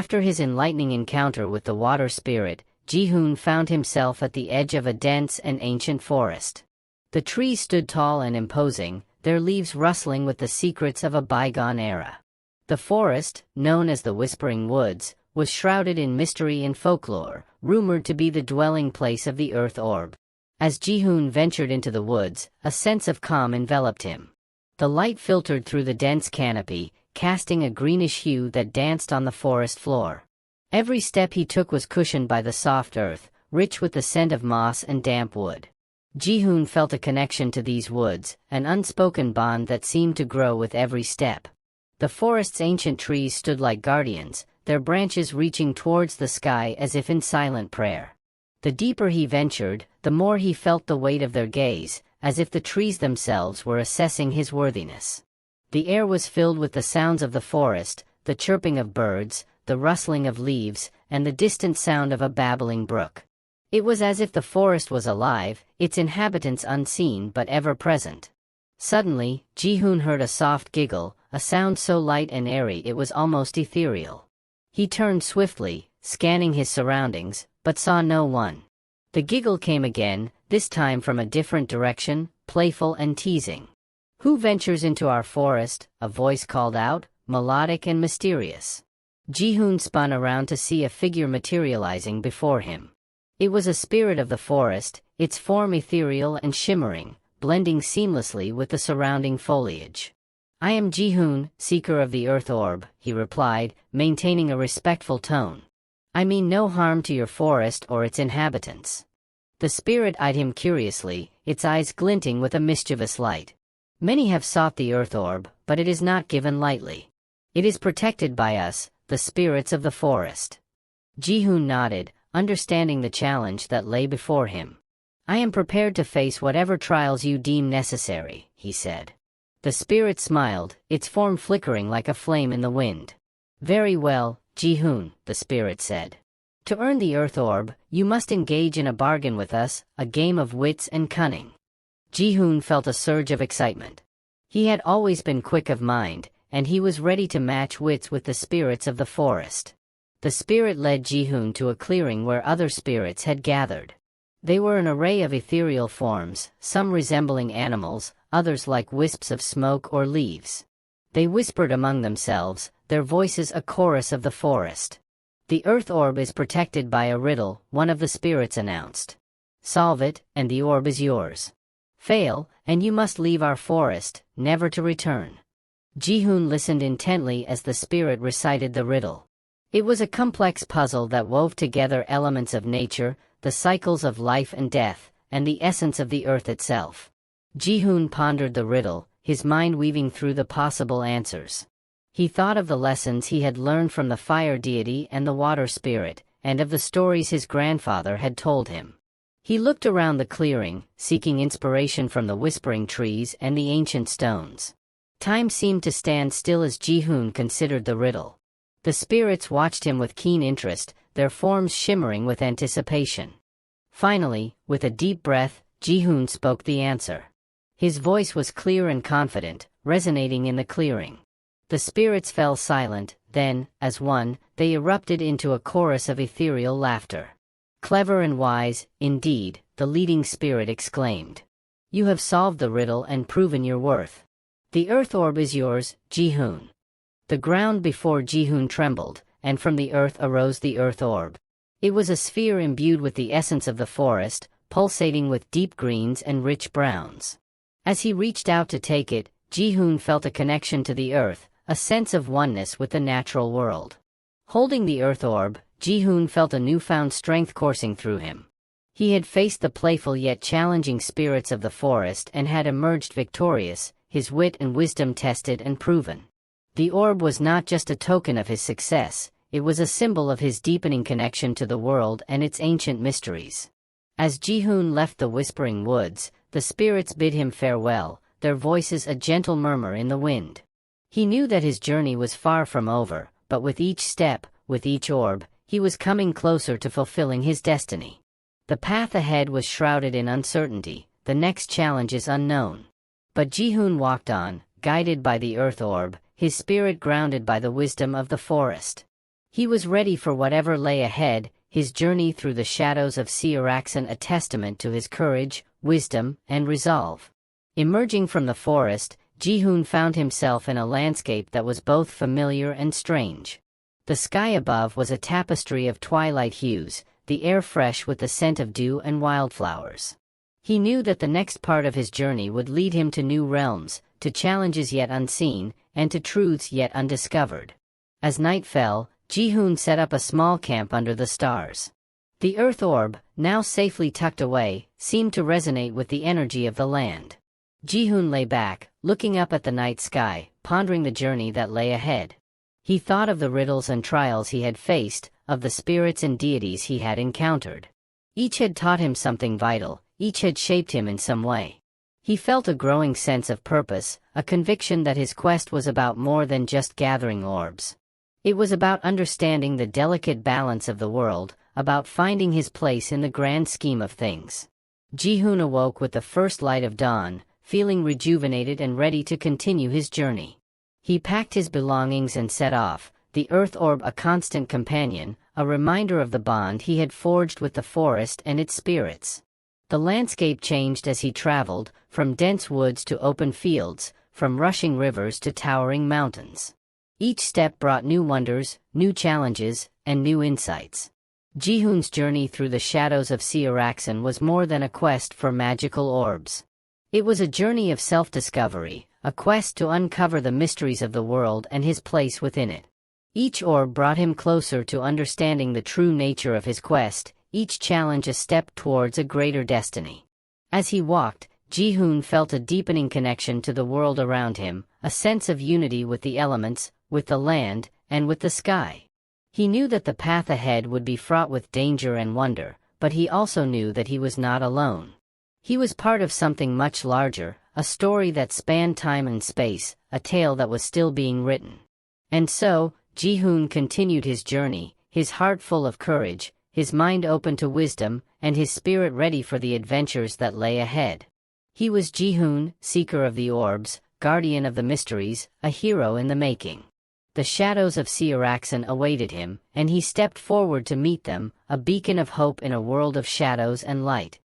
After his enlightening encounter with the water spirit, Ji-hoon found himself at the edge of a dense and ancient forest. The trees stood tall and imposing, their leaves rustling with the secrets of a bygone era. The forest, known as the Whispering Woods, was shrouded in mystery and folklore, rumored to be the dwelling place of the Earth Orb. As Ji-hoon ventured into the woods, a sense of calm enveloped him. The light filtered through the dense canopy, casting a greenish hue that danced on the forest floor. Every step he took was cushioned by the soft earth, rich with the scent of moss and damp wood. Ji-hoon felt a connection to these woods, an unspoken bond that seemed to grow with every step. The forest's ancient trees stood like guardians, their branches reaching towards the sky as if in silent prayer. The deeper he ventured, the more he felt the weight of their gaze, as if the trees themselves were assessing his worthiness. The air was filled with the sounds of the forest, the chirping of birds, the rustling of leaves, and the distant sound of a babbling brook. It was as if the forest was alive, its inhabitants unseen but ever present. Suddenly, Ji-hoon heard a soft giggle, a sound so light and airy it was almost ethereal. He turned swiftly, scanning his surroundings, but saw no one. The giggle came again, this time from a different direction, playful and teasing. "Who ventures into our forest?" a voice called out, melodic and mysterious. Ji-hoon spun around to see a figure materializing before him. It was a spirit of the forest, its form ethereal and shimmering, blending seamlessly with the surrounding foliage. "I am Ji-hoon, seeker of the Earth Orb," he replied, maintaining a respectful tone. "I mean no harm to your forest or its inhabitants." The spirit eyed him curiously, its eyes glinting with a mischievous light. "Many have sought the Earth Orb, but it is not given lightly. It is protected by us, the spirits of the forest." Ji-hoon nodded, understanding the challenge that lay before him. "I am prepared to face whatever trials you deem necessary," he said. The spirit smiled, its form flickering like a flame in the wind. "Very well, Ji-hoon," the spirit said. "To earn the Earth Orb, you must engage in a bargain with us, a game of wits and cunning." Ji-hoon felt a surge of excitement. He had always been quick of mind, and he was ready to match wits with the spirits of the forest. The spirit led Ji-hoon to a clearing where other spirits had gathered. They were an array of ethereal forms, some resembling animals, others like wisps of smoke or leaves. They whispered among themselves, their voices a chorus of the forest. "The Earth Orb is protected by a riddle," one of the spirits announced. "Solve it, and the orb is yours. Fail, and you must leave our forest, never to return." Ji-hoon listened intently as the spirit recited the riddle. It was a complex puzzle that wove together elements of nature, the cycles of life and death, and the essence of the earth itself. Ji-hoon pondered the riddle, his mind weaving through the possible answers. He thought of the lessons he had learned from the fire deity and the water spirit, and of the stories his grandfather had told him. He looked around the clearing, seeking inspiration from the whispering trees and the ancient stones. Time seemed to stand still as Ji-hoon considered the riddle. The spirits watched him with keen interest, their forms shimmering with anticipation. Finally, with a deep breath, Ji-hoon spoke the answer. His voice was clear and confident, resonating in the clearing. The spirits fell silent, then, as one, they erupted into a chorus of ethereal laughter. "Clever and wise, indeed," the leading spirit exclaimed. "You have solved the riddle and proven your worth. The Earth Orb is yours, Ji-hoon." The ground before Ji-hoon trembled, and from the earth arose the Earth Orb. It was a sphere imbued with the essence of the forest, pulsating with deep greens and rich browns. As he reached out to take it, Ji-hoon felt a connection to the earth, a sense of oneness with the natural world. Holding the Earth Orb, Ji-hoon felt a newfound strength coursing through him. He had faced the playful yet challenging spirits of the forest and had emerged victorious, his wit and wisdom tested and proven. The orb was not just a token of his success, it was a symbol of his deepening connection to the world and its ancient mysteries. As Ji-hoon left the Whispering Woods, the spirits bid him farewell, their voices a gentle murmur in the wind. He knew that his journey was far from over, but with each step, with each orb, he was coming closer to fulfilling his destiny. The path ahead was shrouded in uncertainty, the next challenge is unknown. But Ji-hoon walked on, guided by the Earth Orb, his spirit grounded by the wisdom of the forest. He was ready for whatever lay ahead, his journey through the shadows of Seoraksan a testament to his courage, wisdom, and resolve. Emerging from the forest, Ji-hoon found himself in a landscape that was both familiar and strange. The sky above was a tapestry of twilight hues, the air fresh with the scent of dew and wildflowers. He knew that the next part of his journey would lead him to new realms, to challenges yet unseen, and to truths yet undiscovered. As night fell, Ji-hoon set up a small camp under the stars. The earth orb, now safely tucked away, seemed to resonate with the energy of the land. Ji-hoon lay back, looking up at the night sky, pondering the journey that lay ahead. He thought of the riddles and trials he had faced, of the spirits and deities he had encountered. Each had taught him something vital, each had shaped him in some way. He felt a growing sense of purpose, a conviction that his quest was about more than just gathering orbs. It was about understanding the delicate balance of the world, about finding his place in the grand scheme of things. Ji-hoon awoke with the first light of dawn, feeling rejuvenated and ready to continue his journey. He packed his belongings and set off, the earth orb a constant companion, a reminder of the bond he had forged with the forest and its spirits. The landscape changed as he traveled, from dense woods to open fields, from rushing rivers to towering mountains. Each step brought new wonders, new challenges, and new insights. Ji-hoon's journey through the shadows of Seoraksan was more than a quest for magical orbs. It was a journey of self-discovery, a quest to uncover the mysteries of the world and his place within it. Each orb brought him closer to understanding the true nature of his quest, each challenge a step towards a greater destiny. As he walked, Ji-hoon felt a deepening connection to the world around him, a sense of unity with the elements, with the land, and with the sky. He knew that the path ahead would be fraught with danger and wonder, but he also knew that he was not alone. He was part of something much larger, a story that spanned time and space, a tale that was still being written. And so, Ji-hoon continued his journey, his heart full of courage, his mind open to wisdom, and his spirit ready for the adventures that lay ahead. He was Ji-hoon, seeker of the orbs, guardian of the mysteries, a hero in the making. The shadows of Seoraksan awaited him, and he stepped forward to meet them, a beacon of hope in a world of shadows and light.